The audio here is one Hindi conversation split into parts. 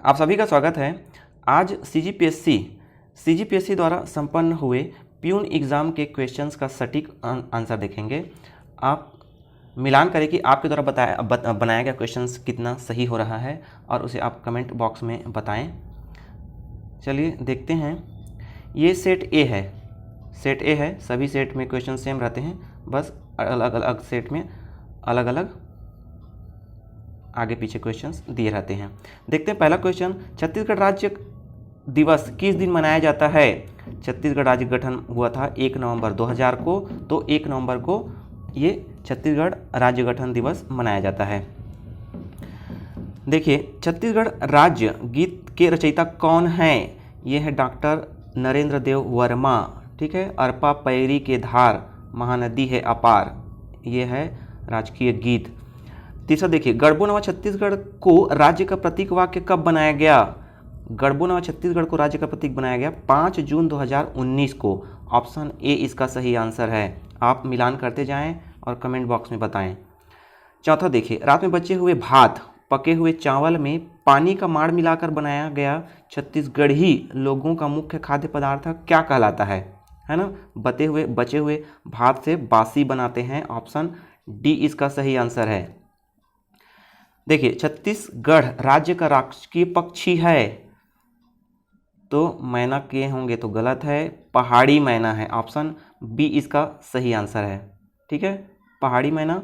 आप सभी का स्वागत है। आज सीजीपीएससी द्वारा संपन्न हुए प्यून एग्ज़ाम के क्वेश्चंस का सटीक आंसर देखेंगे। आप मिलान करें कि आपके द्वारा बनाया गया क्वेश्चंस कितना सही हो रहा है और उसे आप कमेंट बॉक्स में बताएं। चलिए देखते हैं। ये सेट ए है। सभी सेट में क्वेश्चन सेम रहते हैं, बस अलग अलग सेट में अलग अलग आगे पीछे क्वेश्चंस दिए रहते हैं। देखते हैं पहला क्वेश्चन, छत्तीसगढ़ राज्य दिवस किस दिन मनाया जाता है? छत्तीसगढ़ राज्य गठन हुआ था 1 नवंबर 2000 को, तो 1 नवंबर को ये छत्तीसगढ़ राज्य गठन दिवस मनाया जाता है। देखिए, छत्तीसगढ़ राज्य गीत के रचयिता कौन हैं? ये है डॉक्टर नरेंद्र देव वर्मा। ठीक है। अरपा पैरी के धार, महानदी है अपार, ये है राजकीय गीत। तीसरा देखिए, गढ़बो नवा छत्तीसगढ़ को राज्य का प्रतीक वाक्य कब बनाया गया? गढ़बो नवा छत्तीसगढ़ को राज्य का प्रतीक बनाया गया 5 जून 2019 को। ऑप्शन ए इसका सही आंसर है। आप मिलान करते जाएं और कमेंट बॉक्स में बताएं। चौथा देखिए, रात में बचे हुए भात, पके हुए चावल में पानी का माड़ मिलाकर बनाया गया छत्तीसगढ़ी लोगों का मुख्य खाद्य पदार्थ क्या कहलाता है ना? बचे हुए भात से बासी बनाते हैं। ऑप्शन डी इसका सही आंसर है। देखिए, छत्तीसगढ़ राज्य का राष्ट्रीय पक्षी है, तो मैना के होंगे तो गलत है, पहाड़ी मैना है। ऑप्शन बी इसका सही आंसर है। ठीक है, पहाड़ी मैना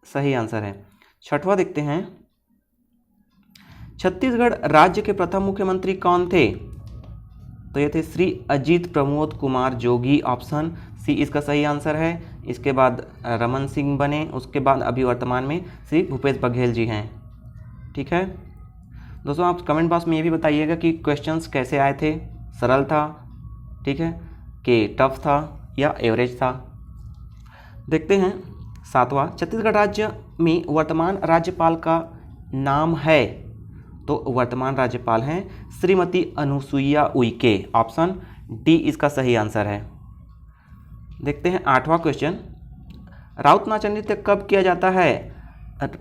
सही आंसर है। छठवां देखते हैं, छत्तीसगढ़ राज्य के प्रथम मुख्यमंत्री कौन थे? तो ये थे श्री अजीत प्रमोद कुमार जोगी। ऑप्शन सी इसका सही आंसर है। इसके बाद रमन सिंह बने, उसके बाद अभी वर्तमान में श्री भूपेश बघेल जी हैं। ठीक है दोस्तों, आप कमेंट बॉक्स में ये भी बताइएगा कि क्वेश्चंस कैसे आए थे, सरल था, ठीक है, कि टफ था या एवरेज था। देखते हैं सातवां, छत्तीसगढ़ राज्य में वर्तमान राज्यपाल का नाम है? तो वर्तमान राज्यपाल हैं श्रीमती अनुसुईया उइके। ऑप्शन डी इसका सही आंसर है। देखते हैं आठवां क्वेश्चन, राउत नाचा नृत्य कब किया जाता है?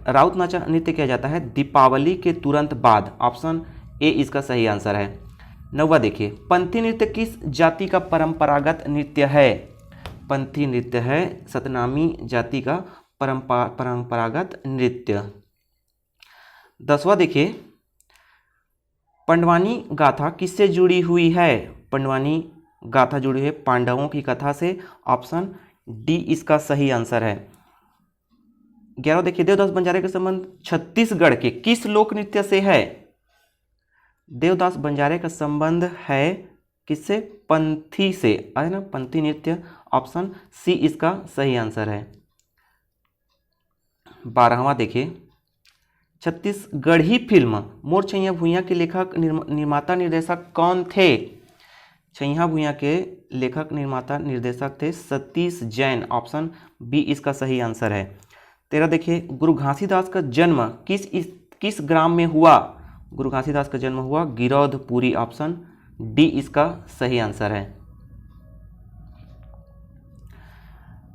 राउत नाचा नृत्य किया जाता है दीपावली के तुरंत बाद। ऑप्शन ए इसका सही आंसर है। नौवां देखिए, पंथी नृत्य किस जाति का परंपरागत नृत्य है? पंथी नृत्य है सतनामी जाति का परंपरागत नृत्य। 10वां देखिए, पंडवानी गाथा किससे जुड़ी हुई है? पंडवानी गाथा जुड़ी है पांडवों की कथा से। ऑप्शन डी इसका सही आंसर है। 11वां देखिए, देवदास बंजारे का संबंध छत्तीसगढ़ के किस लोक नृत्य से है? देवदास बंजारे का संबंध है किससे? पंथी से, है ना, पंथी नृत्य। ऑप्शन सी इसका सही आंसर है। 12वां देखिए, छत्तीसगढ़ी फिल्म मोर छैया भुइयां के लेखक निर्माता निर्देशक कौन थे? छैया भुइयां के लेखक निर्माता निर्देशक थे सतीश जैन। ऑप्शन बी इसका सही आंसर है। 13 देखिए, गुरु घासीदास का जन्म किस ग्राम में हुआ? गुरु घासीदास का जन्म हुआ गिरौधपुरी। ऑप्शन डी इसका सही आंसर है।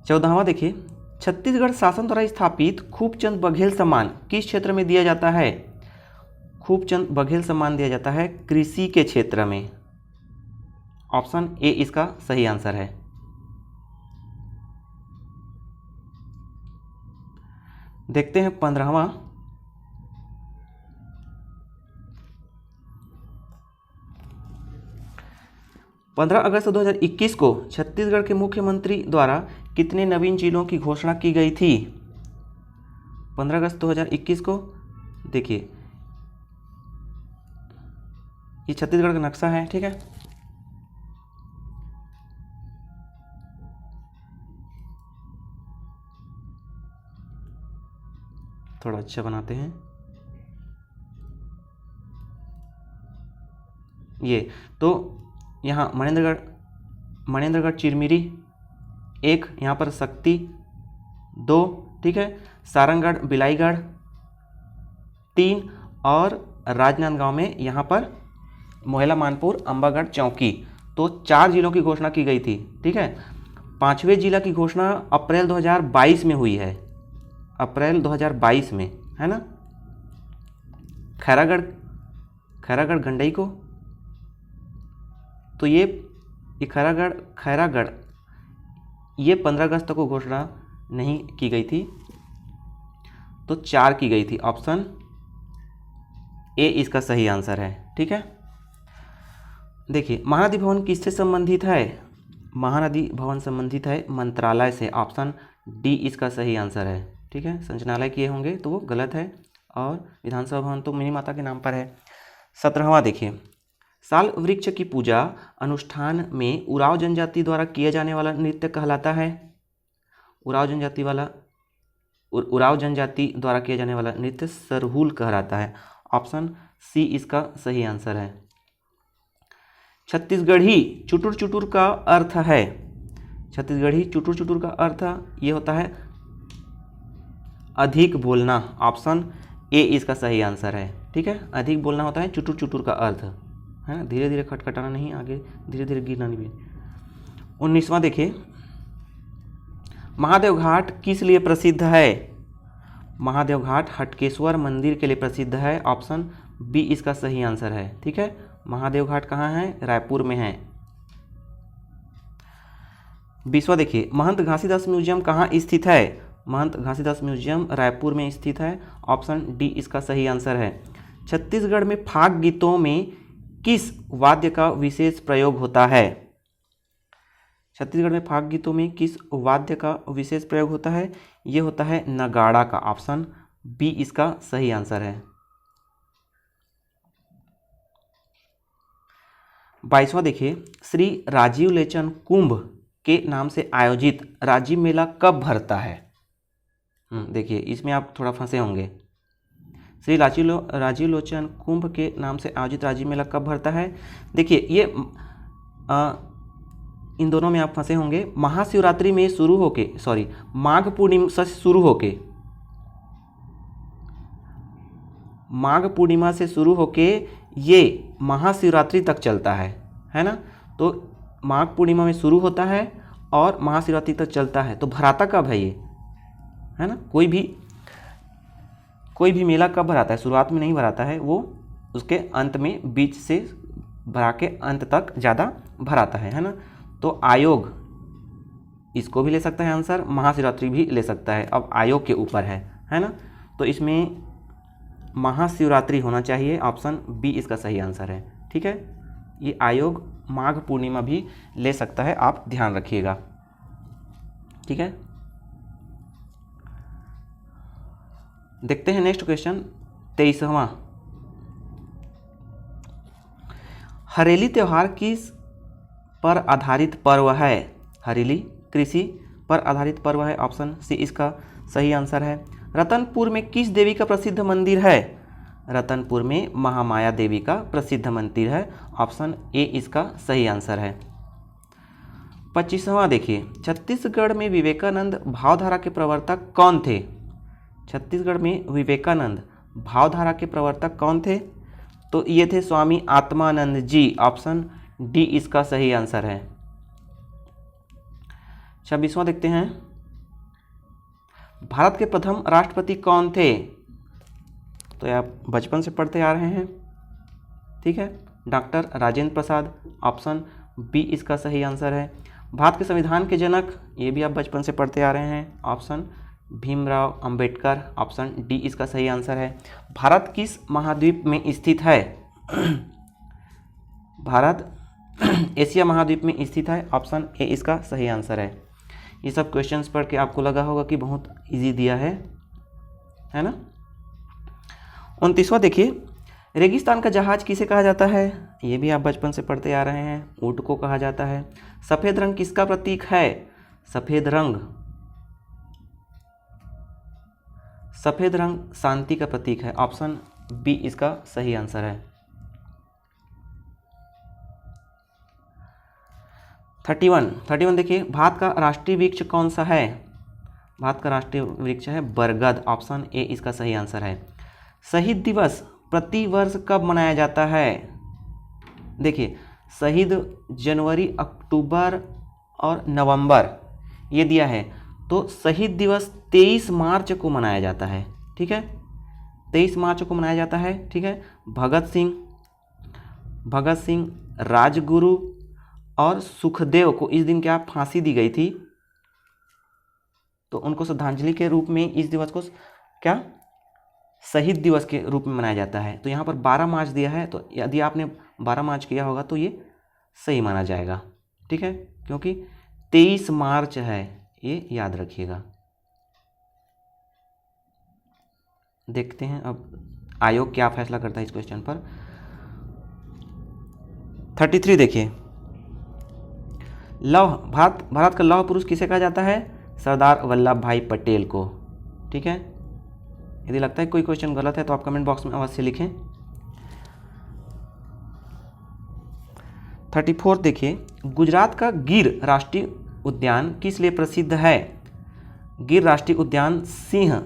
14वां देखिए, छत्तीसगढ़ शासन द्वारा स्थापित खूबचंद बघेल सम्मान किस क्षेत्र में दिया जाता है? खूबचंद बघेल सम्मान दिया जाता है कृषि के क्षेत्र में। ऑप्शन ए इसका सही आंसर है। देखते हैं 15वां, अगस्त 2021 को छत्तीसगढ़ के मुख्यमंत्री द्वारा कितने नवीन जिलों की घोषणा की गई थी? 15 अगस्त 2021 को देखिए, ये छत्तीसगढ़ का नक्शा है। ठीक है, थोड़ा अच्छा बनाते हैं। ये तो यहाँ मनेन्द्रगढ़ चिरमिरी 1, यहाँ पर शक्ति 2, ठीक है, सारंगगढ़ बिलाईगढ़ 3 और राजनांदगांव में यहाँ पर मोहला मानपुर अंबागढ़ चौकी। तो 4 जिलों की घोषणा की गई थी। ठीक है, 5वें जिला की घोषणा अप्रैल 2022 में हुई है, अप्रैल 2022 में, है ना। खैरागढ़ खैरागढ़ गंडई को, तो ये खैरागढ़ ये 15 अगस्त को घोषणा नहीं की गई थी, तो 4 की गई थी। ऑप्शन ए इसका सही आंसर है। ठीक है, देखिए महानदी भवन किससे संबंधित है? महानदी भवन संबंधित है मंत्रालय से। ऑप्शन डी इसका सही आंसर है। ठीक है, संचालनालय किए होंगे तो वो गलत है, और विधानसभा भवन तो मिनी माता के नाम पर है। 17वां देखिए, साल वृक्ष की पूजा अनुष्ठान में उराव जनजाति द्वारा किया जाने वाला नृत्य कहलाता है। उराव जनजाति द्वारा किया जाने वाला नृत्य सरहुल कहलाता है। ऑप्शन सी इसका सही आंसर है। छत्तीसगढ़ी चुटुर चुटुर का अर्थ है, छत्तीसगढ़ी चुटुर चुटुर का अर्थ ये होता है अधिक बोलना। ऑप्शन ए इसका सही आंसर है। ठीक है, अधिक बोलना होता है चुटुर चुटुर का अर्थ, है ना, धीरे धीरे खटखटाना नहीं, आगे धीरे धीरे गिरना नहीं। 19वां देखिए, महादेव घाट किस लिए प्रसिद्ध है? महादेव घाट हटकेश्वर मंदिर के लिए प्रसिद्ध है। ऑप्शन बी इसका सही आंसर है। ठीक है, महादेव घाट कहाँ है? रायपुर में है। 20वां देखिए, महंत घासीदास म्यूजियम कहाँ स्थित है? महंत घासीदास म्यूजियम रायपुर में स्थित है। ऑप्शन डी इसका सही आंसर है। छत्तीसगढ़ में फाग गीतों में किस वाद्य का विशेष प्रयोग होता है? छत्तीसगढ़ में फाग गीतों में किस वाद्य का विशेष प्रयोग होता है? ये होता है नगाड़ा का। ऑप्शन बी इसका सही आंसर है। 22वां देखिए, श्री राजीव लोचन कुंभ के नाम से आयोजित राजीव मेला कब भरता है? देखिए इसमें आप थोड़ा फंसे होंगे। श्री राजीव लोचन कुंभ के नाम से आयोजित राजीव मेला कब भरता है? देखिए ये इन दोनों में आप फंसे होंगे। महाशिवरात्रि में शुरू होके, सॉरी, माघ पूर्णिमा से शुरू होके, माघ पूर्णिमा से शुरू होके ये महाशिवरात्रि तक चलता है ना। तो माघ पूर्णिमा में शुरू होता है और महाशिवरात्रि तक चलता है, तो भराता कब है ये, है ना। कोई भी मेला कब भराता है? शुरुआत में नहीं भराता है, वो उसके अंत में, बीच से भरा के अंत तक ज़्यादा भराता है ना। तो आयोग इसको भी ले सकता है आंसर, महाशिवरात्रि भी ले सकता है, अब आयोग के ऊपर है ना। तो इसमें महाशिवरात्रि होना चाहिए। ऑप्शन बी इसका सही आंसर है। ठीक है, ये आयोग माघ पूर्णिमा भी ले सकता है, आप ध्यान रखिएगा। ठीक है, देखते हैं नेक्स्ट क्वेश्चन 23वां। हरेली त्यौहार किस पर आधारित पर्व है? हरेली कृषि पर आधारित पर्व है। ऑप्शन सी इसका सही आंसर है। रतनपुर में किस देवी का प्रसिद्ध मंदिर है? रतनपुर में महामाया देवी का प्रसिद्ध मंदिर है। ऑप्शन ए इसका सही आंसर है। 25वां देखिए, छत्तीसगढ़ में विवेकानंद भावधारा के प्रवर्तक कौन थे? छत्तीसगढ़ में विवेकानंद भावधारा के प्रवर्तक कौन थे? तो ये थे स्वामी आत्मानंद जी। ऑप्शन डी इसका सही आंसर है। 26वां देखते हैं, भारत के प्रथम राष्ट्रपति कौन थे? तो आप बचपन से पढ़ते आ रहे हैं। ठीक है, doctor Rajendra Prasad. Option B इसका सही आंसर है। भारत के संविधान के जनक, ये भी आप बचपन से पढ़ते आ रहे हैं। Option Bhimrao Ambedkar. Option D इसका सही आंसर है। भारत किस महाद्वीप में स्थित है? भारत एशिया महाद्वीप में स्थित है। ऑप्शन ए इसका सही आंसर है। ये सब क्वेश्चंस पढ़ के आपको लगा होगा कि बहुत इजी दिया है ना। 29वां देखिए, रेगिस्तान का जहाज किसे कहा जाता है? ये भी आप बचपन से पढ़ते आ रहे हैं। ऊँट को कहा जाता है। सफ़ेद रंग किसका प्रतीक है? सफ़ेद रंग शांति का प्रतीक है। ऑप्शन बी इसका सही आंसर है। 31 देखिए, भारत का राष्ट्रीय वृक्ष कौन सा है? भारत का राष्ट्रीय वृक्ष है बरगद। ऑप्शन ए इसका सही आंसर है। शहीद दिवस प्रति वर्ष कब मनाया जाता है? देखिए, शहीद जनवरी, अक्टूबर और नवंबर ये दिया है, तो शहीद दिवस 23 मार्च को मनाया जाता है। ठीक है, 23 मार्च को मनाया जाता है। ठीक है, भगत सिंह, भगत सिंह, राजगुरु और सुखदेव को इस दिन क्या फांसी दी गई थी, तो उनको श्रद्धांजलि के रूप में इस दिवस को क्या शहीद दिवस के रूप में मनाया जाता है। तो यहाँ पर 12 मार्च दिया है, तो यदि आपने 12 मार्च किया होगा तो ये सही माना जाएगा, ठीक है, क्योंकि 23 मार्च है, ये याद रखिएगा। देखते हैं अब आयोग क्या फैसला करता है इस क्वेश्चन पर। 33 देखिए, लौह भारत का लौह पुरुष किसे कहा जाता है? सरदार वल्लभ भाई पटेल को, ठीक है। यदि लगता है कोई क्वेश्चन गलत है तो आप कमेंट बॉक्स में अवश्य लिखें। 34 देखिए, गुजरात का गिर राष्ट्रीय उद्यान किस लिए प्रसिद्ध है? गिर राष्ट्रीय उद्यान सिंह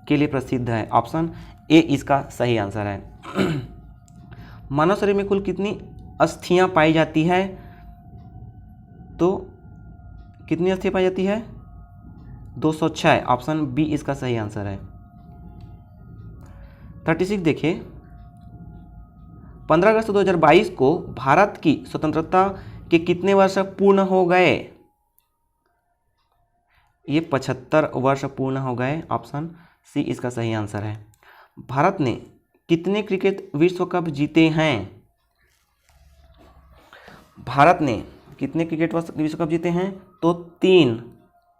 के लिए प्रसिद्ध है। ऑप्शन ए इसका सही आंसर है। मानव शरीर में कुल कितनी अस्थियां पाई जाती है? तो कितनी अस्थियां पाई जाती है? 206। ऑप्शन बी इसका सही आंसर है। 36 देखिए, 15 अगस्त 2022 को भारत की स्वतंत्रता के कितने वर्ष पूर्ण हो गए? ये 75 वर्ष पूर्ण हो गए। ऑप्शन सी इसका सही आंसर है। भारत ने कितने क्रिकेट विश्व कप जीते हैं? भारत ने कितने क्रिकेट विश्व कप जीते हैं? तो 3,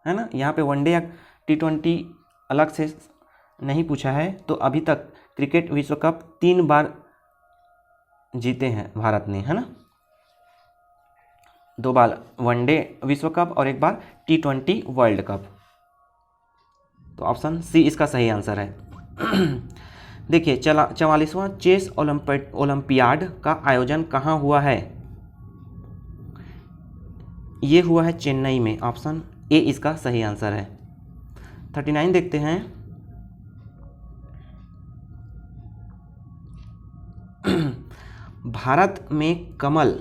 है ना। यहाँ पे वनडे या T20 अलग से नहीं पूछा है, तो अभी तक क्रिकेट विश्व कप 3 बार जीते हैं भारत ने, है ना। 2 बार वनडे विश्व कप और 1 बार T20 वर्ल्ड कप। तो ऑप्शन सी इसका सही आंसर है। देखिए, 44वां चेस ओलंपियाड का आयोजन कहाँ हुआ है? ये हुआ है चेन्नई में। ऑप्शन ए इसका सही आंसर है। 39 देखते हैं। भारत में कमल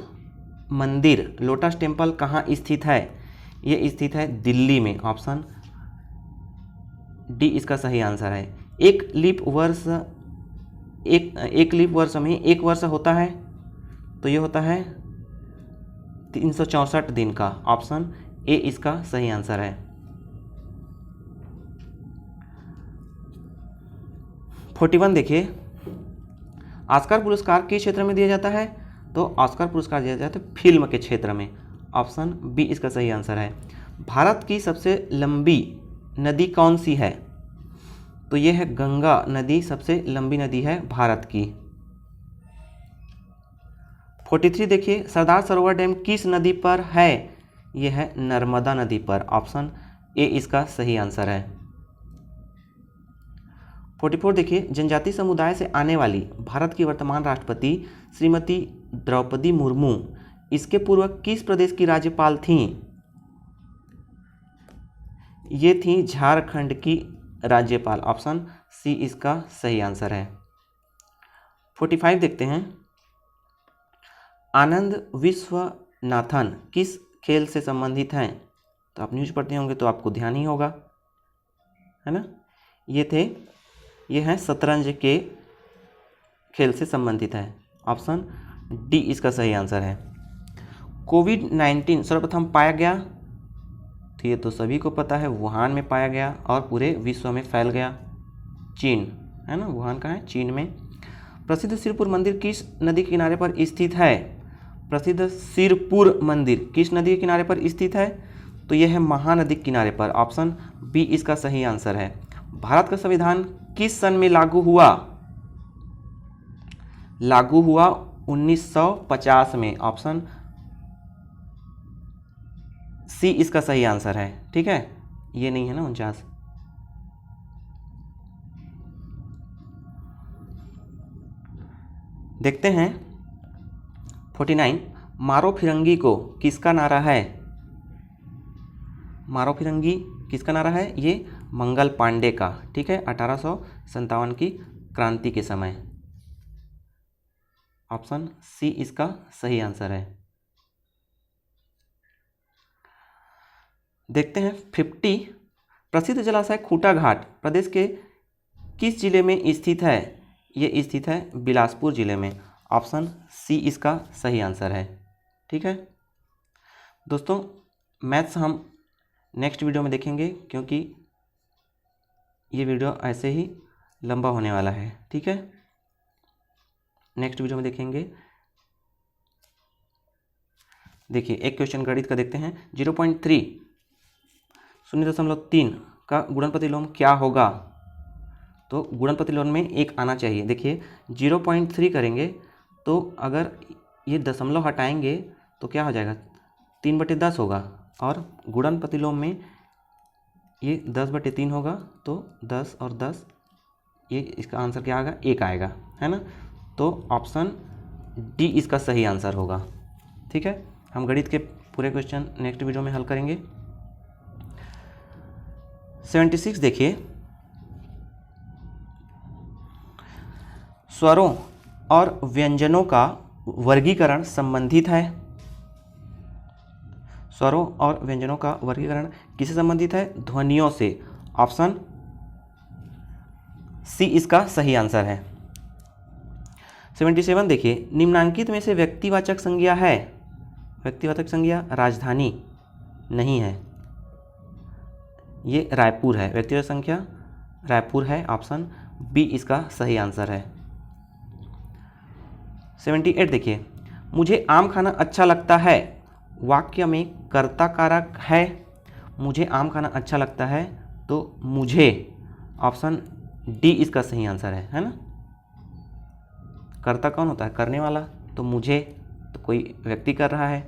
मंदिर लोटस टेम्पल कहाँ स्थित है? ये स्थित है दिल्ली में। ऑप्शन डी इसका सही आंसर है। एक लीप वर्ष में 1 वर्ष होता है, तो ये होता है 364 दिन का। ऑप्शन ए इसका सही आंसर है। 41 देखिए, ऑस्कर पुरस्कार किस क्षेत्र में दिया जाता है? तो ऑस्कर पुरस्कार दिया जाता है फिल्म के क्षेत्र में। ऑप्शन बी इसका सही आंसर है। भारत की सबसे लंबी नदी कौन सी है? तो ये है गंगा नदी, सबसे लंबी नदी है भारत की। 43 देखिए, सरदार सरोवर डैम किस नदी पर है? यह है नर्मदा नदी पर। ऑप्शन ए इसका सही आंसर है। 44 देखिए, जनजातीय समुदाय से आने वाली भारत की वर्तमान राष्ट्रपति श्रीमती द्रौपदी मुर्मू इसके पूर्व किस प्रदेश की राज्यपाल थीं? ये थी झारखंड की राज्यपाल। ऑप्शन सी इसका सही आंसर है। 45 देखते हैं, आनंद विश्वनाथन किस खेल से संबंधित हैं? तो आप न्यूज़ पढ़ते होंगे तो आपको ध्यान ही होगा, है ना। ये हैं शतरंज के खेल से संबंधित है। ऑप्शन डी इसका सही आंसर है। कोविड-19 सर्वप्रथम पाया गया, तो ये तो सभी को पता है, वुहान में पाया गया और पूरे विश्व में फैल गया। चीन, है ना, वुहान का है चीन में। प्रसिद्ध सिरपुर मंदिर किस नदी के किनारे पर स्थित है? प्रसिद्ध सिरपुर मंदिर किस नदी के किनारे पर स्थित है? तो यह है महानदी के किनारे पर। ऑप्शन बी इसका सही आंसर है। भारत का संविधान किस सन में लागू हुआ? लागू हुआ 1950 में। ऑप्शन सी इसका सही आंसर है, ठीक है, ये नहीं है ना 49। देखते हैं 49, मारो फिरंगी को किसका नारा है? मारो फिरंगी किसका नारा है? ये मंगल पांडे का, ठीक है, 1857 की क्रांति के समय। ऑप्शन सी इसका सही आंसर है। देखते हैं 50, प्रसिद्ध जलाशय खूंटा घाट प्रदेश के किस जिले में स्थित है? ये स्थित है बिलासपुर जिले में। ऑप्शन सी इसका सही आंसर है। ठीक है दोस्तों, मैथ्स हम नेक्स्ट वीडियो में देखेंगे, क्योंकि ये वीडियो ऐसे ही लंबा होने वाला है। ठीक है, नेक्स्ट वीडियो में देखेंगे। देखिए एक क्वेश्चन गणित का देखते हैं। 0.3 0.3 का गुणन प्रतिलोम क्या होगा? तो गुणन प्रतिलोम में एक आना चाहिए। देखिए 0.3 करेंगे तो अगर ये दशमलव हटाएंगे तो क्या हो जाएगा, 3/10 होगा, और गुणन प्रतिलोम में ये 10/3 होगा, तो 10 और 10, ये इसका आंसर क्या आएगा, 1 आएगा, है ना। तो ऑप्शन डी इसका सही आंसर होगा। ठीक है, हम गणित के पूरे क्वेश्चन नेक्स्ट वीडियो में हल करेंगे। 76 देखिए, स्वरों और व्यंजनों का वर्गीकरण संबंधित है। स्वरों और व्यंजनों का वर्गीकरण किससे संबंधित है? ध्वनियों से। ऑप्शन सी इसका सही आंसर है। 77 देखिए, निम्नांकित में से व्यक्तिवाचक संज्ञा है। व्यक्तिवाचक संज्ञा राजधानी नहीं है, ये रायपुर है। व्यक्तिवाचक संख्या रायपुर है। ऑप्शन बी इसका सही आंसर है। 78 देखिए, मुझे आम खाना अच्छा लगता है, वाक्य में कर्ता कारक है। मुझे आम खाना अच्छा लगता है, तो मुझे, ऑप्शन डी इसका सही आंसर है ना। कर्ता कौन होता है? करने वाला। तो मुझे, तो कोई व्यक्ति कर रहा है,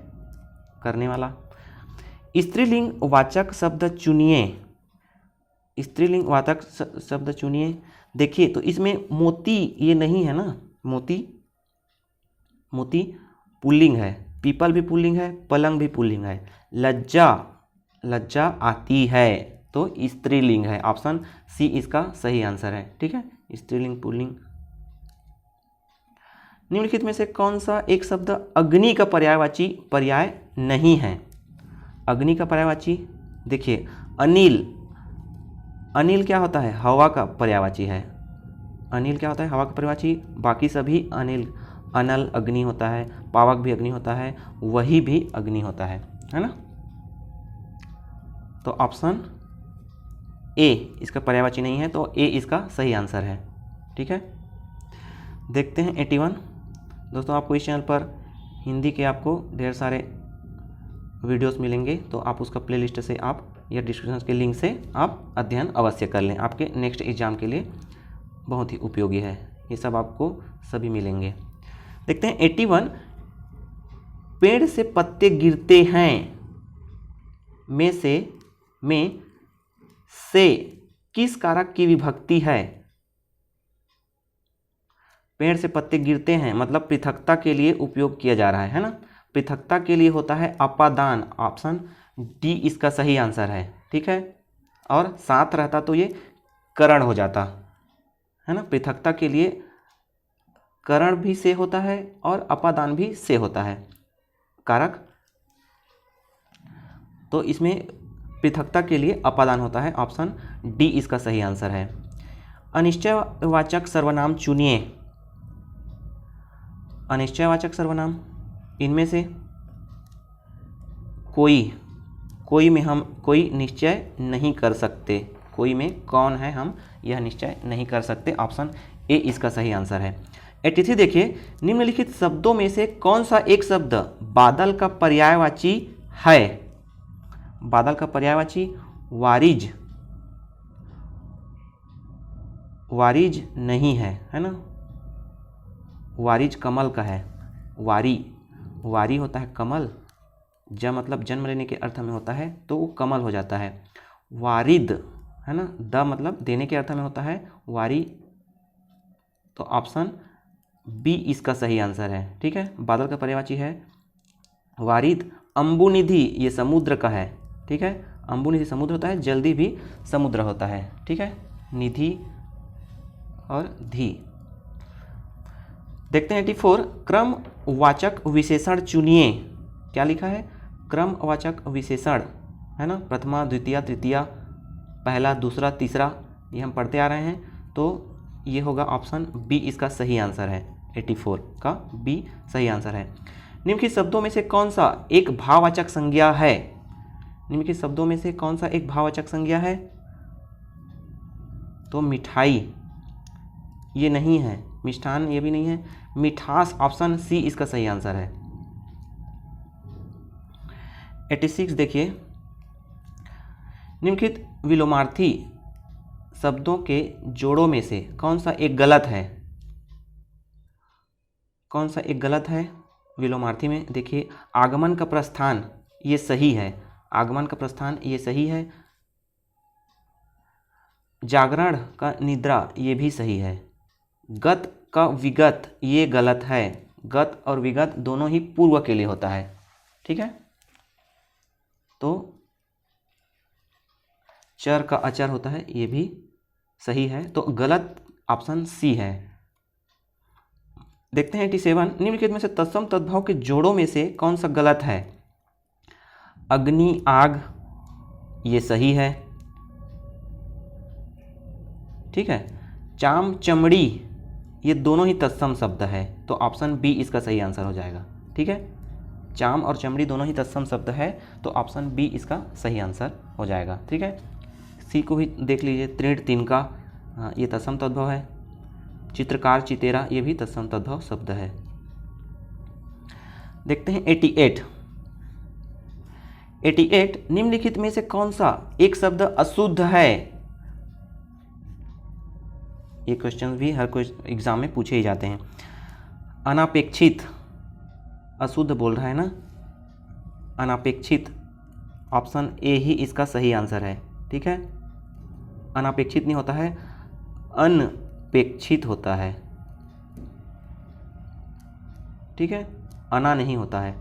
करने वाला। स्त्रीलिंग वाचक शब्द चुनिए। स्त्रीलिंग वाचक शब्द चुनिए। देखिए तो इसमें मोती ये नहीं है ना, मोती पुल्लिंग है, पीपल भी पुल्लिंग है, पलंग भी पुल्लिंग है। लज्जा आती है, तो स्त्रीलिंग है। ऑप्शन सी इसका सही आंसर है। ठीक है, स्त्रीलिंग पुल्लिंग। निम्नलिखित में से कौन सा एक शब्द अग्नि का पर्यायवाची पर्याय नहीं है? अग्नि का पर्यायवाची, देखिए अनिल क्या होता है? हवा का पर्यायवाची है। अनिल क्या होता है? हवा का पर्यायवाची। बाकी सभी अनल अग्नि होता है, पावक भी अग्नि होता है, वही भी अग्नि होता है ना। तो ऑप्शन ए इसका पर्यायवाची नहीं है, तो ए इसका सही आंसर है। ठीक है, देखते हैं 81। दोस्तों आपको इस चैनल पर हिंदी के आपको ढेर सारे वीडियोस मिलेंगे, तो आप उसका प्लेलिस्ट से आप या डिस्क्रिप्शन के लिंक से आप अध्ययन अवश्य कर लें। आपके नेक्स्ट एग्जाम के लिए बहुत ही उपयोगी है, ये सब आपको सभी मिलेंगे। देखते हैं 81। पेड़ से पत्ते गिरते हैं में से किस कारक की विभक्ति है? पेड़ से पत्ते गिरते हैं मतलब पृथकता के लिए उपयोग किया जा रहा है ना। पृथकता के लिए होता है अपादान। ऑप्शन डी इसका सही आंसर है। ठीक है, और साथ रहता तो ये करण हो जाता है ना। पृथकता के लिए करण भी से होता है और अपादान भी से होता है कारक, तो इसमें पृथकता के लिए अपादान होता है। ऑप्शन डी इसका सही आंसर है। अनिश्चयवाचक सर्वनाम चुनिए। अनिश्चयवाचक सर्वनाम, इनमें से कोई में हम कोई निश्चय नहीं कर सकते। कोई में कौन है हम यह निश्चय नहीं कर सकते। ऑप्शन ए इसका सही आंसर है। 83 देखिए, निम्नलिखित शब्दों में से कौन सा एक शब्द बादल का पर्यायवाची है? बादल का पर्यायवाची वारिज नहीं है ना। वारिज कमल का है। वारी होता है कमल, मतलब जन्म लेने के अर्थ में होता है, तो वो कमल हो जाता है। वारिद है ना, द मतलब देने के अर्थ में होता है, वारी। तो ऑप्शन बी इसका सही आंसर है। ठीक है, बादल का पर्यायवाची है वारिद। अम्बुनिधि ये समुद्र का है। ठीक है, अम्बुनिधि समुद्र होता है, जल्दी भी समुद्र होता है। ठीक है, निधि और धी। देखते हैं 84। क्रमवाचक विशेषण चुनिए। क्या लिखा है? क्रमवाचक विशेषण है ना, प्रथमा द्वितीय तृतीया, पहला दूसरा तीसरा, ये हम पढ़ते आ रहे हैं, तो ये होगा ऑप्शन बी इसका सही आंसर है। 84 का बी सही आंसर है। निम्नलिखित शब्दों में से कौन सा एक भाववाचक संज्ञा है? निम्नलिखित शब्दों में से कौन सा एक भाववाचक संज्ञा है? तो मिठाई ये नहीं है, मिष्ठान ये भी नहीं है, मिठास ऑप्शन सी इसका सही आंसर है। 86 देखिए, निम्नलिखित विलोमार्थी शब्दों के जोड़ों में से कौन सा एक गलत है? कौन सा एक गलत है विलोमार्थी में? देखिए, आगमन का प्रस्थान ये सही है, आगमन का प्रस्थान ये सही है, जागरण का निद्रा ये भी सही है, गत का विगत ये गलत है, गत और विगत दोनों ही पूर्व के लिए होता है, ठीक है। तो चर का अचर होता है ये भी सही है, तो गलत ऑप्शन सी है। देखते हैं 87, निम्नलिखित में से तत्सम तद्भव के जोड़ों में से कौन सा गलत है? अग्नि आग ये सही है, ठीक है। चाम चमड़ी ये दोनों ही तत्सम शब्द है, तो ऑप्शन बी इसका सही आंसर हो जाएगा, ठीक है। चाम और चमड़ी दोनों ही तत्सम शब्द है, तो ऑप्शन बी इसका सही आंसर हो जाएगा, ठीक है। सी को भी देख लीजिए, तृण तिनका ये तत्सम तद्भव है, चित्रकार चितेरा ये भी तत्सम तद्भव शब्द है। देखते हैं 88 निम्नलिखित में से कौन सा एक शब्द अशुद्ध है? ये क्वेश्चन भी हर कोई एग्जाम में पूछे ही जाते हैं। अनापेक्षित अशुद्ध बोल रहा है ना, अनापेक्षित ऑप्शन ए ही इसका सही आंसर है, ठीक है। अनापेक्षित नहीं होता है, अनपेक्षित होता है, ठीक है, अना नहीं होता है।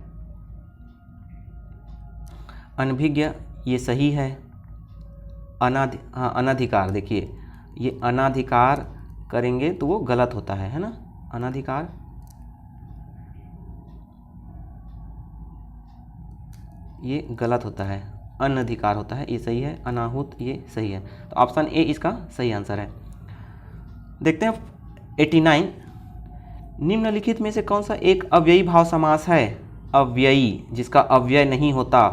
अनभिज्ञ ये सही है, अनाधिकार, देखिए ये अनाधिकार करेंगे तो वो गलत होता है ना, अनाधिकार ये गलत होता है, अनधिकार होता है, ये सही है। अनाहुत ये सही है, तो ऑप्शन ए इसका सही आंसर है। देखते हैं 89, निम्नलिखित में से कौन सा एक अव्ययी भाव समास है? अव्ययी जिसका अव्यय नहीं होता,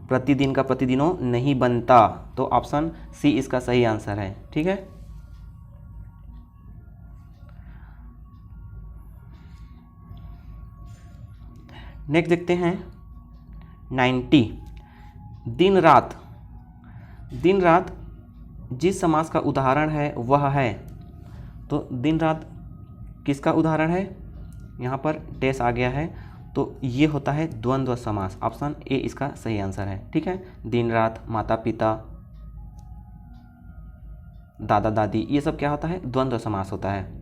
प्रतिदिन का प्रतिदिनों नहीं बनता, तो ऑप्शन सी इसका सही आंसर है, ठीक है। नेक्स्ट देखते हैं 90, दिन रात। दिन रात जिस समास का उदाहरण है वह है, तो दिन रात किसका उदाहरण है? यहाँ पर डैश आ गया है, तो ये होता है द्वंद्व समास, ऑप्शन ए इसका सही आंसर है, ठीक है। दिन रात, माता पिता, दादा दादी, ये सब क्या होता है? द्वंद्व समास होता है।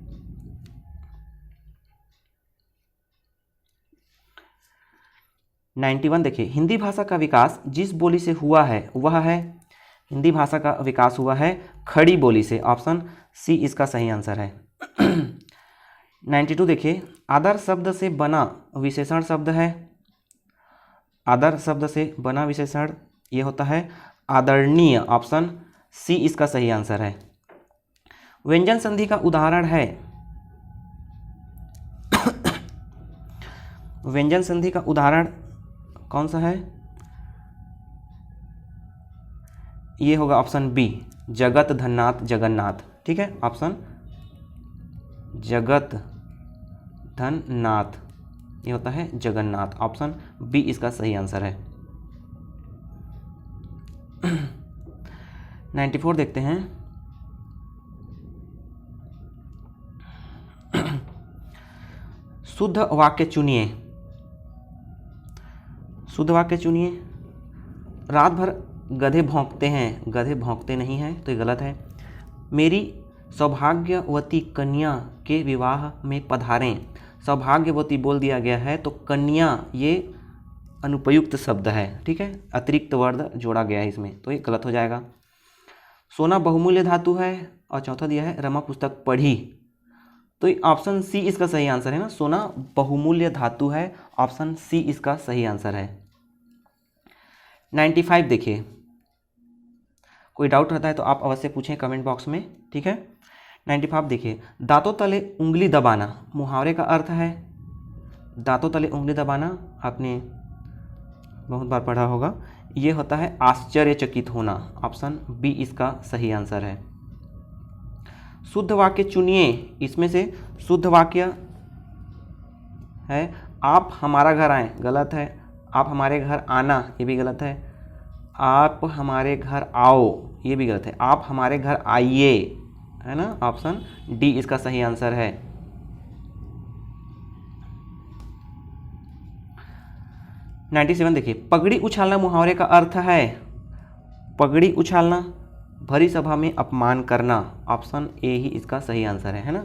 नाइन्टी वन देखिए, हिंदी भाषा का विकास जिस बोली से हुआ है वह है, हिंदी भाषा का विकास हुआ है खड़ी बोली से, ऑप्शन सी इसका सही आंसर है। 92 देखिए, आदर शब्द से बना विशेषण शब्द है, आदर शब्द से बना विशेषण ये होता है आदरणीय, ऑप्शन सी इसका सही आंसर है। व्यंजन संधि का उदाहरण है, व्यंजन संधि का उदाहरण कौन सा है? ये होगा ऑप्शन बी, जगत धन्नाथ जगन्नाथ, ठीक है। ऑप्शन जगत धन्नाथ ये होता है जगन्नाथ, ऑप्शन बी इसका सही आंसर है। 94 देखते हैं, शुद्ध वाक्य चुनिए, शुद्ध वाक्य चुनिए। रात भर गधे भौंकते हैं, गधे भौंकते नहीं हैं, तो ये गलत है। मेरी सौभाग्यवती कन्या के विवाह में पधारें, सौभाग्यवती बोल दिया गया है, तो कन्या ये अनुपयुक्त शब्द है, ठीक है, अतिरिक्त वर्ड जोड़ा गया है इसमें, तो ये गलत हो जाएगा। सोना बहुमूल्य धातु है, और चौथा दिया है रमा पुस्तक पढ़ी, तो ऑप्शन सी इसका सही आंसर है ना, सोना बहुमूल्य धातु है, ऑप्शन सी इसका सही आंसर है। 95 देखिए, कोई डाउट रहता है तो आप अवश्य पूछें कमेंट बॉक्स में, ठीक है। 95 देखिए, दांतों तले उंगली दबाना मुहावरे का अर्थ है। दांतों तले उंगली दबाना आपने बहुत बार पढ़ा होगा, ये होता है आश्चर्यचकित होना। ऑप्शन बी इसका सही आंसर है। शुद्ध वाक्य चुनिए, इसमें से शुद्ध वाक्य है आप हमारा घर आए, गलत है। आप हमारे घर आना, ये भी गलत है। आप हमारे घर आओ, ये भी गलत है। आप हमारे घर आइए, है ना। ऑप्शन डी इसका सही आंसर है। 97 देखिए, पगड़ी उछालना मुहावरे का अर्थ है। पगड़ी उछालना, भरी सभा में अपमान करना। ऑप्शन ए ही इसका सही आंसर है ना।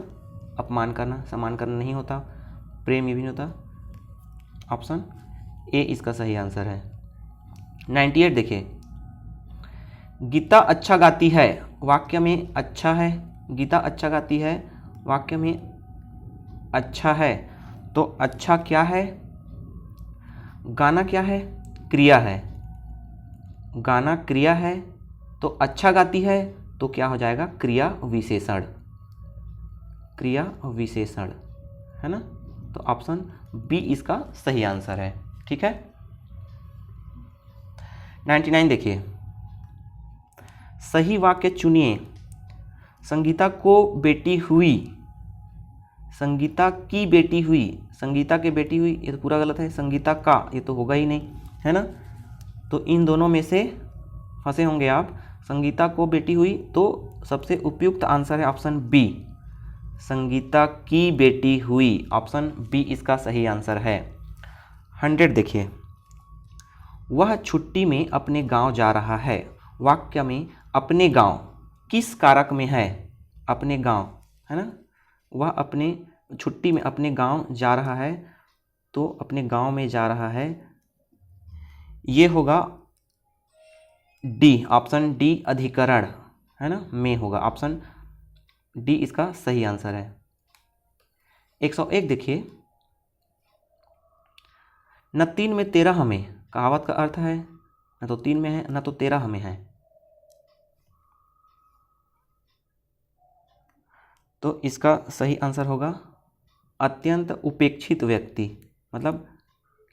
अपमान करना, सम्मान करना नहीं होता, प्रेम ये भी नहीं होता। ऑप्शन ए इसका सही आंसर है। 98 देखिए, गीता अच्छा गाती है वाक्य में अच्छा है। गीता अच्छा गाती है वाक्य में अच्छा है, तो अच्छा क्या है? गाना क्या है? क्रिया है। गाना क्रिया है, तो अच्छा गाती है तो क्या हो जाएगा? क्रिया विशेषण। क्रिया विशेषण, है ना। तो ऑप्शन बी इसका सही आंसर है। ठीक है। 99 देखिए, सही वाक्य चुनिए। संगीता को बेटी हुई, संगीता की बेटी हुई, संगीता के बेटी हुई, ये तो पूरा गलत है। संगीता का, ये तो होगा ही नहीं, है ना। तो इन दोनों में से फंसे होंगे आप। संगीता को बेटी हुई, तो सबसे उपयुक्त आंसर है ऑप्शन बी, संगीता की बेटी हुई। ऑप्शन बी इसका सही आंसर है। 100 देखिए, वह छुट्टी में अपने गांव जा रहा है। वाक्य में अपने गांव किस कारक में है? अपने गांव, है ना। वह अपने छुट्टी में अपने गांव जा रहा है, तो अपने गांव में जा रहा है, ये होगा डी। ऑप्शन डी अधिकरण, है ना, में होगा। ऑप्शन डी इसका सही आंसर है। 101 देखिए, न 3 में 13 हमें, कहावत का अर्थ है न तो 3 में है न तो 13 हमें है। तो इसका सही आंसर होगा अत्यंत उपेक्षित व्यक्ति, मतलब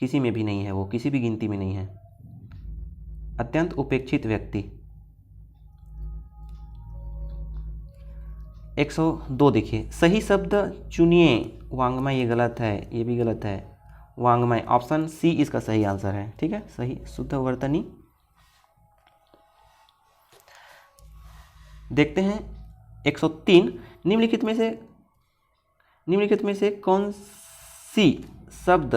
किसी में भी नहीं है, वो किसी भी गिनती में नहीं है। अत्यंत उपेक्षित व्यक्ति। 102 देखिए, सही शब्द चुनिए। वांग्मय, ये गलत है, ये भी गलत है। वांग्मय, ऑप्शन सी इसका सही आंसर है। ठीक है, सही शुद्ध वर्तनी। देखते हैं 103, निम्नलिखित में से कौन सी शब्द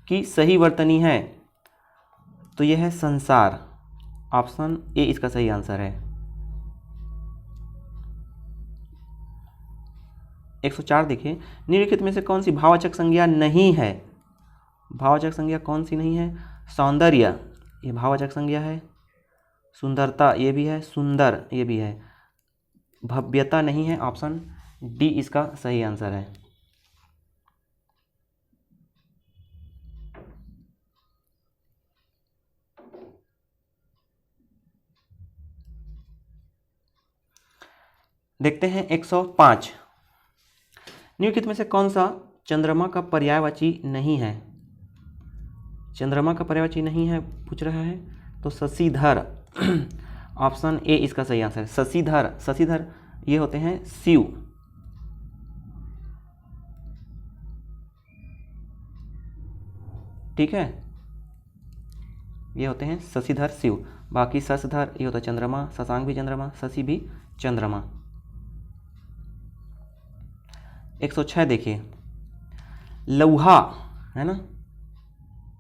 की सही वर्तनी है? तो यह है संसार। ऑप्शन ए इसका सही आंसर है। 104 देखिए, निम्नलिखित में से कौन सी भाववाचक संज्ञा नहीं है? भाववाचक संज्ञा कौन सी नहीं है? सौंदर्य, ये भाववाचक संज्ञा है। सुंदरता, ये भी है। सुंदर, ये भी है। भव्यता नहीं है। ऑप्शन डी इसका सही आंसर है। देखते हैं 105, निम्नलिखित में से कौन सा चंद्रमा का पर्यायवाची नहीं है? चंद्रमा का पर्यायवाची नहीं है पूछ रहा है, तो शशिधर। ऑप्शन ए इसका सही आंसर है। शशिधर, शशिधर ये होते हैं शिव। ठीक है, ये होते हैं शशिधर शिव। बाकी शशधर ये होता है चंद्रमा, शशांक भी चंद्रमा, शशि भी चंद्रमा। 106 देखिए, लौहा, है ना,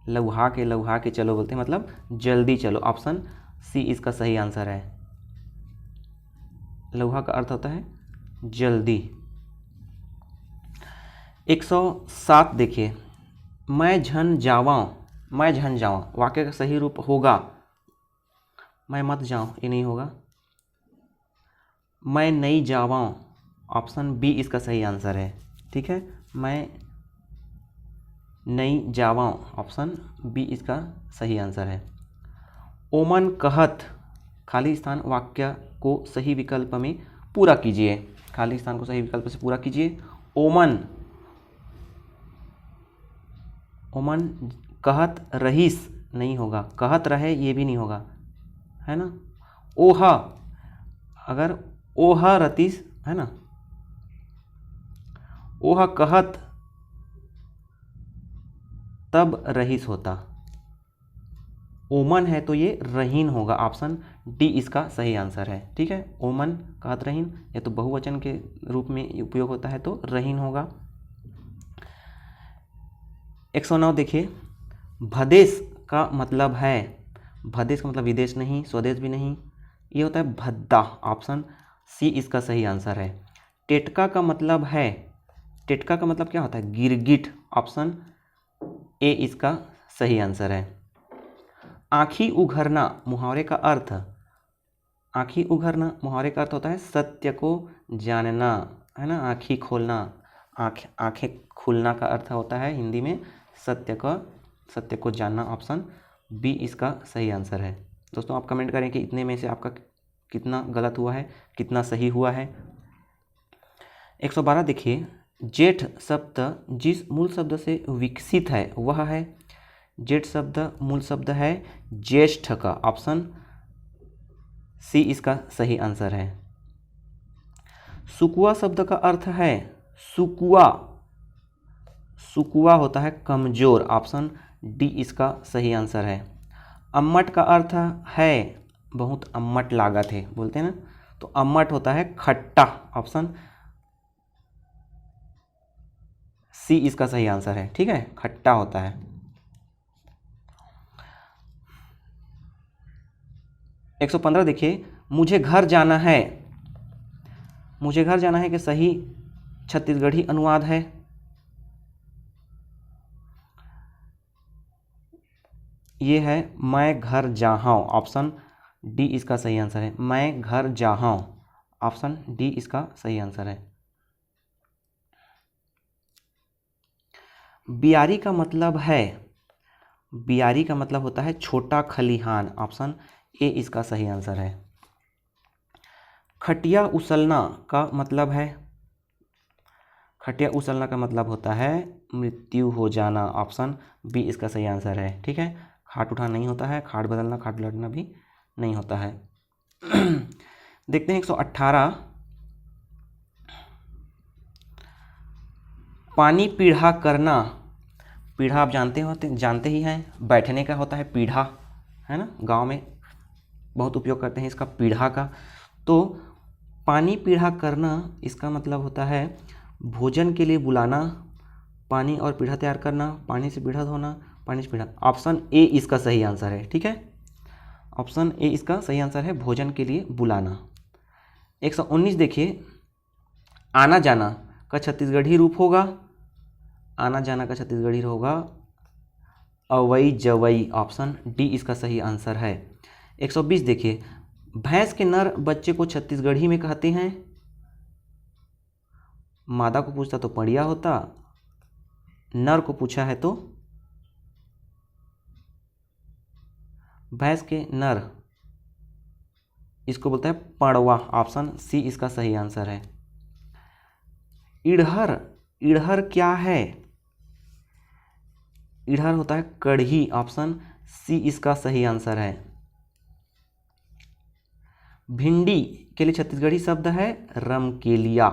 लौहा के चलो बोलते हैं, मतलब जल्दी चलो। ऑप्शन सी इसका सही आंसर है। लौहा का अर्थ होता है जल्दी। 107 देखिए, मैं झन जावां, मैं झन जावां वाक्य का सही रूप होगा, मैं मत जाऊं, ये नहीं होगा। मैं नहीं जावां, ऑप्शन बी इसका सही आंसर है। ठीक है, मैं नहीं जावां, ऑप्शन बी इसका सही आंसर है। ओमन कहत, खाली स्थान वाक्य को सही विकल्प में पूरा कीजिए। खाली स्थान को सही विकल्प से पूरा कीजिए। ओमन, ओमन कहत रहीस नहीं होगा, कहत रहे ये भी नहीं होगा, है ना। ओहा, अगर ओहा रतीस, है ना, ओहा कहत तब रहीस होता। ओमन है तो ये रहीन होगा, ऑप्शन डी इसका सही आंसर है। ठीक है, ओमन कहत रहीन, ये तो बहुवचन के रूप में उपयोग होता है तो रहीन होगा। 109 देखिए, भदेश का मतलब है, भदेश का मतलब विदेश नहीं, स्वदेश भी नहीं, ये होता है भद्दा, ऑप्शन सी इसका सही आंसर है। टेटका का मतलब है, टेटका का मतलब क्या होता है, गिरगिट, ऑप्शन ए इसका सही आंसर है। आँखी उघरना मुहावरे का अर्थ, आँखी उघरना मुहावरे का अर्थ होता है सत्य को जानना, है ना, आँखी खोलना, आँखें खुलना का अर्थ होता है हिंदी में सत्य को जानना, ऑप्शन बी इसका सही आंसर है। दोस्तों आप कमेंट करें कि इतने में से आपका कितना गलत हुआ है, कितना सही हुआ है। 112 देखिए, जेठ शब्द जिस मूल शब्द से विकसित है वह है, जेठ शब्द मूल शब्द है ज्येष्ठ का, ऑप्शन सी इसका सही आंसर है। सुकुआ शब्द का अर्थ है, सुकुआ, सुकुआ होता है कमजोर, ऑप्शन डी इसका सही आंसर है। अम्मट का अर्थ है बहुत अम्मट लागत है, बोलते हैं ना, तो अम्मट होता है खट्टा, ऑप्शन सी इसका सही आंसर है। ठीक है, खट्टा होता है। 115 देखिए, मुझे घर जाना है, मुझे घर जाना है कि सही छत्तीसगढ़ी अनुवाद है, ये है मैं घर जाहूँ, ऑप्शन डी इसका सही आंसर है। मैं घर जाहूँ, ऑप्शन डी इसका सही आंसर है। बियारी का मतलब है, बियारी का मतलब होता है छोटा खलिहान, ऑप्शन ए इसका सही आंसर है। खटिया उछलना का मतलब है, खटिया उछलना का मतलब होता है मृत्यु हो जाना, ऑप्शन बी इसका सही आंसर है। ठीक है, खाट उठाना नहीं होता है, खाट बदलना, खाट लड़ना भी नहीं होता है। देखते हैं 118, पानी पीढ़ा करना, पीढ़ा आप जानते ही हैं, बैठने का होता है पीढ़ा, है ना, गांव में बहुत उपयोग करते हैं इसका पीढ़ा का। तो पानी पीढ़ा करना इसका मतलब होता है भोजन के लिए बुलाना, पानी और पीढ़ा तैयार करना, पानी से पीढ़ा धोना, पानी से पीढ़ा, ऑप्शन ए इसका सही आंसर है। ठीक है, ऑप्शन ए इसका सही आंसर है, भोजन के लिए बुलाना। 119 देखिए, आना जाना का छत्तीसगढ़ी रूप होगा, आना जाना का छत्तीसगढ़ी होगा अवई जवई, ऑप्शन डी इसका सही आंसर है। 120 देखिए, भैंस के नर बच्चे को छत्तीसगढ़ी में कहते हैं, मादा को पूछता तो पड़िया होता, नर को पूछा है तो भैंस के नर, इसको बोलता है पड़वा, ऑप्शन सी इसका सही आंसर है। इड़हर, इड़हर क्या है, इड़हर होता है कढ़ी, ऑप्शन सी इसका सही आंसर है। भिंडी के लिए छत्तीसगढ़ी शब्द है रमकेलिया,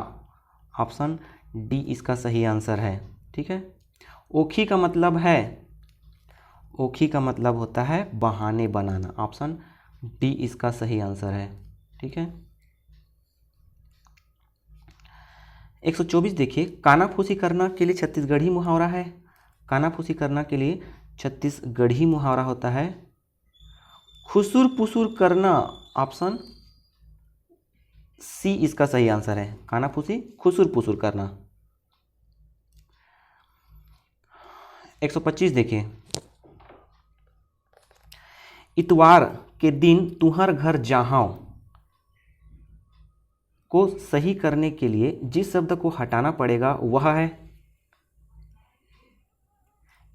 ऑप्शन डी इसका सही आंसर है। ठीक है, ओखी का मतलब है, ओखी का मतलब होता है बहाने बनाना, ऑप्शन डी इसका सही आंसर है। ठीक है, 124 देखिए, कानाफूसी करना के लिए छत्तीसगढ़ी मुहावरा है, कानाफूसी करना के लिए छत्तीसगढ़ी मुहावरा होता है खुसुर पुसुर करना, ऑप्शन सी इसका सही आंसर है, कानाफूसी खुसुर पुसुर करना। 125 देखिए, इतवार के दिन तुहर घर जाहूं को सही करने के लिए जिस शब्द को हटाना पड़ेगा वह है,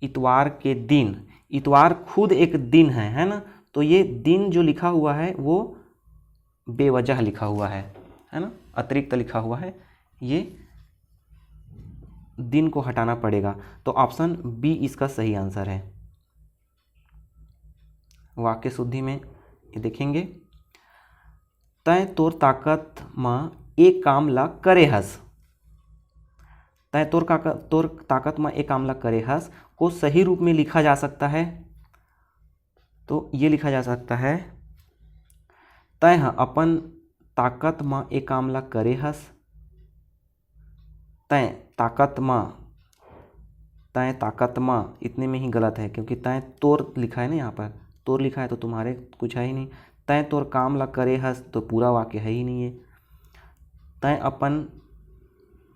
इतवार के दिन, इतवार खुद एक दिन है ना, तो ये दिन जो लिखा हुआ है वो बेवजह लिखा हुआ है ना, अतिरिक्त लिखा हुआ है, ये दिन को हटाना पड़ेगा। तो ऑप्शन बी इसका सही आंसर है। वाक्य शुद्धि में ये देखेंगे, तय तोर ताकत माँ एक काम ला करे हस। तय तोर ताकत माँ एक काम ला करे हस को सही रूप में लिखा जा सकता है, तो ये लिखा जा सकता है, तय अपन ताकत माँ एक काम ला करे हस। तय ताकत माँ इतने में ही गलत है, क्योंकि तय तोर लिखा है ना, यहाँ पर तोर लिखा है तो तुम्हारे कुछ है ही नहीं। तय तोर काम ला करे हस तो पूरा वाक्य है ही नहीं है। तय अपन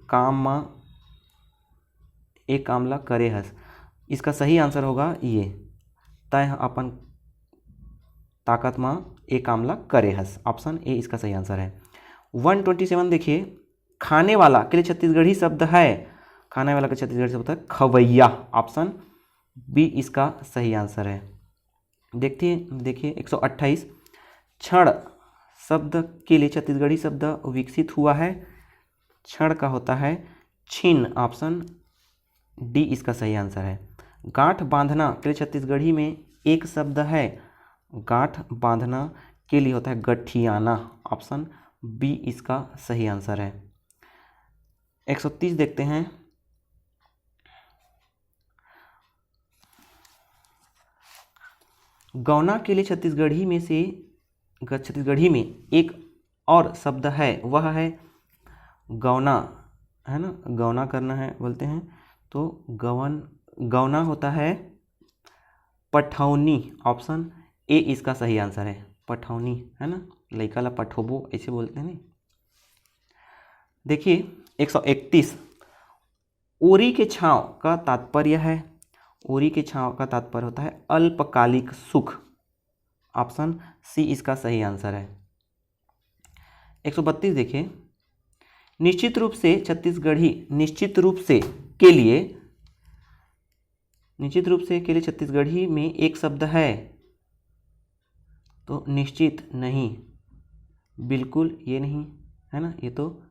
काम माँ एक काम ला करे हस, इसका सही आंसर होगा ये, तय अपन ताकत माँ एक काम ला करे हस। ऑप्शन ए इसका सही आंसर है। 127 देखिए, खाने वाला के लिए छत्तीसगढ़ी शब्द है, खाने वाला का छत्तीसगढ़ी शब्द है खवैया। ऑप्शन बी इसका सही आंसर है। देखिए 128, क्षण शब्द के लिए छत्तीसगढ़ी शब्द विकसित हुआ है, क्षण का होता है छिन। ऑप्शन डी इसका सही आंसर है। गांठ बांधना के लिए छत्तीसगढ़ी में एक शब्द है, गांठ बांधना के लिए होता है गठियाना। ऑप्शन बी इसका सही आंसर है। 130 देखते हैं, गौना के लिए छत्तीसगढ़ी में एक और शब्द है, वह है गौना, है ना, गौना करना है बोलते हैं, तो गौना होता है पठौनी। ऑप्शन ए इसका सही आंसर है, पठौनी, है ना, लइका ला पठोबो ऐसे बोलते हैं। देखिए 131, ओरी के छांव का तात्पर्य है, ओरी के छांव का तात्पर्य होता है अल्पकालिक सुख। ऑप्शन सी इसका सही आंसर है। 132 देखिए, निश्चित रूप से के लिए छत्तीसगढ़ी में एक शब्द है, तो निश्चित नहीं, बिल्कुल ये नहीं, है ना, ये तो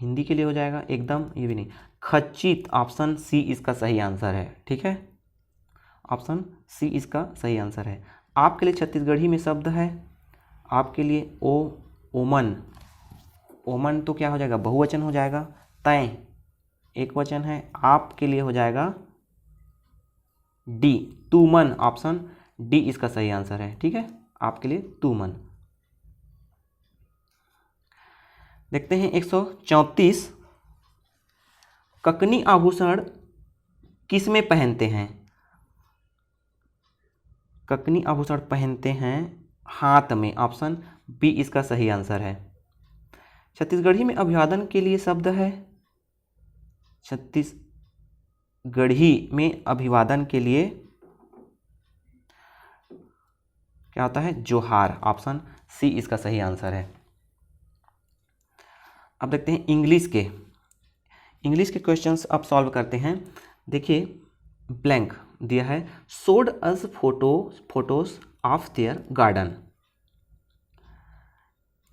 हिंदी के लिए हो जाएगा, एकदम ये भी नहीं, खचित। ऑप्शन सी इसका सही आंसर है। ठीक है, ऑप्शन सी इसका सही आंसर है। आपके लिए छत्तीसगढ़ी में शब्द है, आपके लिए ओमन तो क्या हो जाएगा, बहुवचन हो जाएगा। तय एक वचन है, आपके लिए हो जाएगा डी तुमन। ऑप्शन डी इसका सही आंसर है। ठीक है, आपके लिए तुमन। देखते हैं 134, ककनी आभूषण किस में पहनते हैं? ककनी आभूषण पहनते हैं हाथ में। ऑप्शन बी इसका सही आंसर है। छत्तीसगढ़ी में अभिवादन के लिए शब्द है, छत्तीसगढ़ी में अभिवादन के लिए क्या होता है, जोहार। ऑप्शन सी इसका सही आंसर है। अब देखते हैं इंग्लिश के क्वेश्चंस अब सॉल्व करते हैं। देखिए ब्लैंक दिया है, showed us photos of their garden.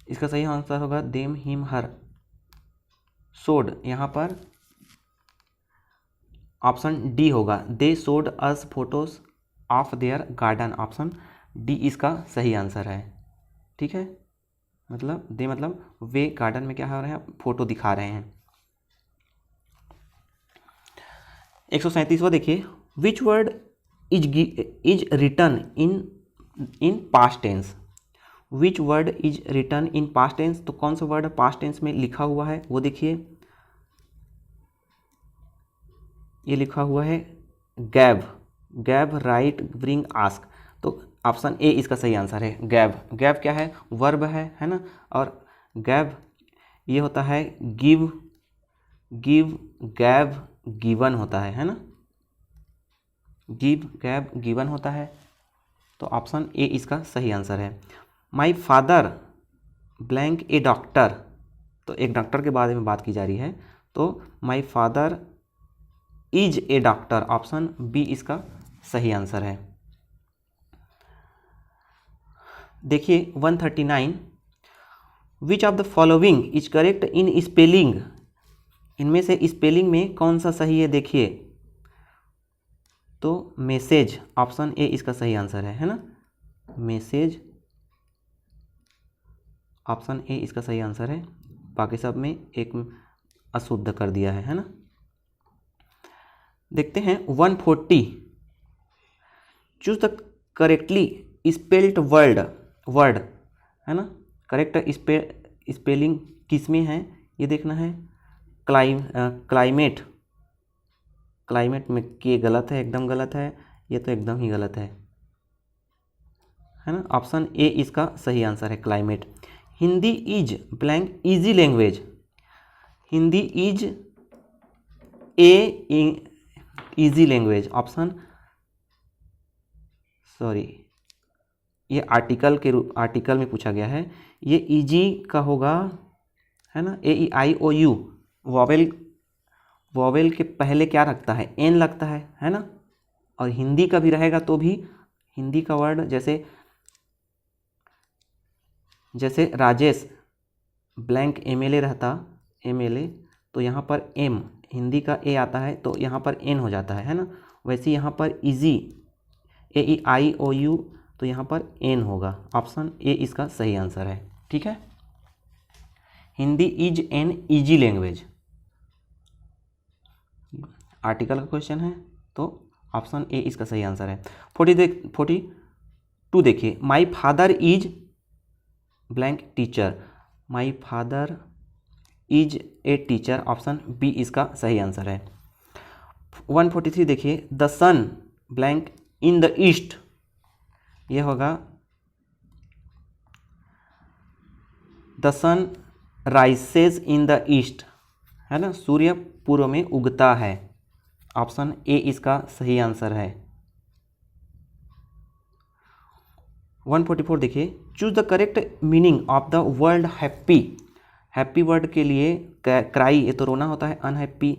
इसका सही आंसर होगा देम हिम हर। शोड यहाँ पर ऑप्शन डी होगा, they showed us photos of their garden. Option D इसका सही आंसर है। ठीक है, मतलब दे मतलब वे गार्डन में क्या हो रहे हैं, फोटो दिखा रहे हैं। 137वां देखिए, which word is written in past tense. Which word is written in past tense, तो कौन सा वर्ड पास्ट टेंस में लिखा हुआ है वो देखिए, ये लिखा हुआ है गैव राइट ब्रिंग आस्क। तो ऑप्शन ए इसका सही आंसर है, गैव क्या है, वर्ब है ना, और गैव ये होता है गिव गैव गिवन होता है ना, गिव गैव गिवन होता है। तो ऑप्शन ए इसका सही आंसर है। My father blank A doctor, तो एक डॉक्टर के बारे में बात की जा रही है, तो my father is a doctor. Option B इसका सही आंसर है। देखिए 139, which of the following is correct in spelling, इनमें से स्पेलिंग में कौन सा सही है देखिए। तो मैसेज, ऑप्शन ए इसका सही आंसर है ना, मैसेज, ऑप्शन ए इसका सही आंसर है। बाकी सब में एक अशुद्ध कर दिया है ना। देखते हैं 140, choose the correctly spelled word है ना, करेक्ट स्पेलिंग किस में है ये देखना है। क्लाइमेट, क्लाइमेट में ये गलत है, एकदम गलत है, ये तो एकदम ही गलत है ना। ऑप्शन ए इसका सही आंसर है, climate. Hindi is blank easy language, Hindi is a easy language, option, sorry ये आर्टिकल में पूछा गया है, ये इजी का होगा है ना। AEIOU वॉवेल के पहले क्या रखता है, एन लगता है ना। और हिंदी का भी रहेगा तो भी हिंदी का वर्ड जैसे राजेश ब्लैंक MLA रहता, MLA, तो यहाँ पर एम, हिंदी का ए आता है तो यहाँ पर एन हो जाता है ना। वैसे यहाँ पर इजी AEIOU तो यहाँ पर एन होगा, ऑप्शन ए इसका सही आंसर है। ठीक है, Hindi is an easy language, article का क्वेश्चन है तो ऑप्शन ए इसका सही आंसर है। 42 देखिए, my father is blank teacher, my father is a teacher, option B इसका सही आंसर है। 143 देखिए, the sun blank in the east, ये होगा the sun rises in the east है ना, सूर्य पूर्व में उगता है, ऑप्शन ए इसका सही आंसर है। 144 देखिए, choose the correct meaning of the word happy, happy word के लिए क्राई ये तो रोना होता है, अनहैप्पी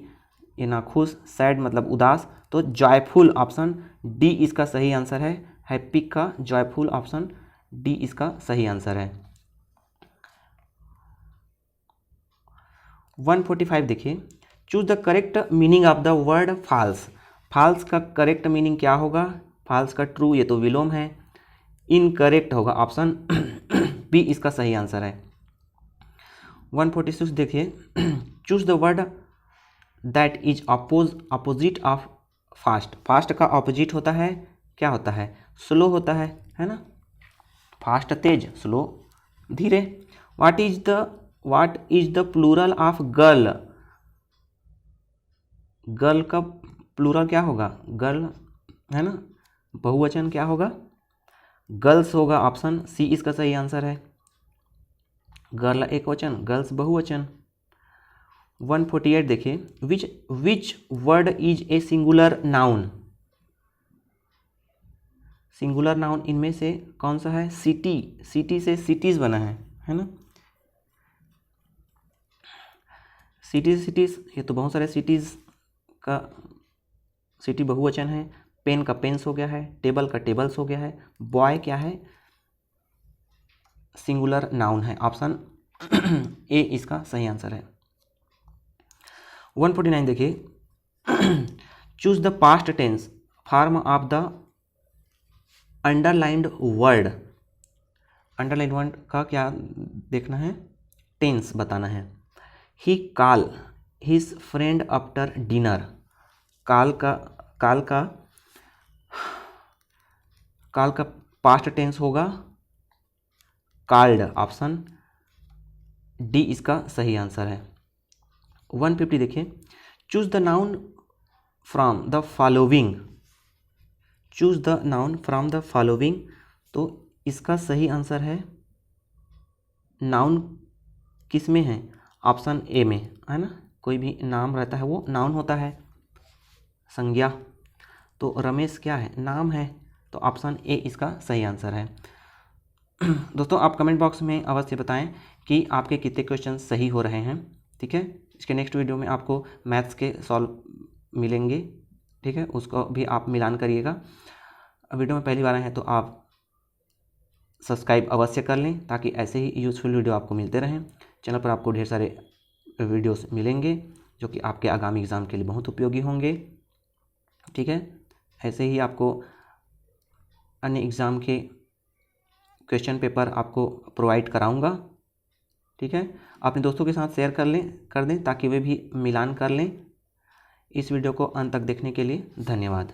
ये नाखुश, सैड मतलब उदास, तो जॉयफुल, ऑप्शन डी इसका सही आंसर है। हैप्पी का जॉयफुल, ऑप्शन डी इसका सही आंसर है। 145 देखिए, choose the correct meaning of the word false, false का करेक्ट मीनिंग क्या होगा, फाल्स का ट्रू ये तो विलोम है, इनकरेक्ट होगा, ऑप्शन बी इसका सही आंसर है। 146 देखिए, choose the word that is opposite of fast, fast का ऑपोजिट होता है, क्या होता है, स्लो होता है ना। फास्ट तेज, स्लो धीरे। What is the plural of girl, girl का प्लूरल क्या होगा, गर्ल है ना, बहुवचन क्या होगा, गर्ल्स होगा, ऑप्शन सी इसका सही आंसर है। गर्ल एक वचन, गर्ल्स बहुवचन। 148 देखिए, which word is a singular noun, singular noun इनमें से कौन सा है, सिटी, सिटी से सिटीज बना है ना। सिटीज ये तो बहुत सारे सिटीज का सिटी बहुवचन है, पेन का पेन्स हो गया है, टेबल का टेबल्स हो गया है, बॉय क्या है, सिंगुलर नाउन है, ऑप्शन ए इसका सही आंसर है। 149 देखिए, choose the past tense form of the underlined word, underlined word का क्या देखना है, टेंस बताना है। He call his friend after dinner, call का पास्ट टेंस होगा कॉल्ड, ऑप्शन डी इसका सही आंसर है। 150 देखिए, choose the noun from the following, choose the noun from the following, तो इसका सही आंसर है, नाउन किस में है, ऑप्शन ए में है ना, कोई भी नाम रहता है वो नाउन होता है, संज्ञा, तो रमेश क्या है, नाम है, तो ऑप्शन ए इसका सही आंसर है। दोस्तों आप कमेंट बॉक्स में अवश्य बताएं कि आपके कितने क्वेश्चन सही हो रहे हैं। ठीक है, इसके नेक्स्ट वीडियो में आपको मैथ्स के सॉल्व मिलेंगे। ठीक है, उसको भी आप मिलान करिएगा। वीडियो में पहली बार आए हैं तो आप सब्सक्राइब अवश्य कर लें ताकि ऐसे ही यूज़फुल वीडियो आपको मिलते रहें। चैनल पर आपको ढेर सारे वीडियोस मिलेंगे जो कि आपके आगामी एग्ज़ाम के लिए बहुत उपयोगी होंगे। ठीक है, ऐसे ही आपको अन्य एग्ज़ाम के क्वेश्चन पेपर आपको प्रोवाइड कराऊंगा। ठीक है, अपने दोस्तों के साथ शेयर कर दें ताकि वे भी मिलान कर लें। इस वीडियो को अंत तक देखने के लिए धन्यवाद।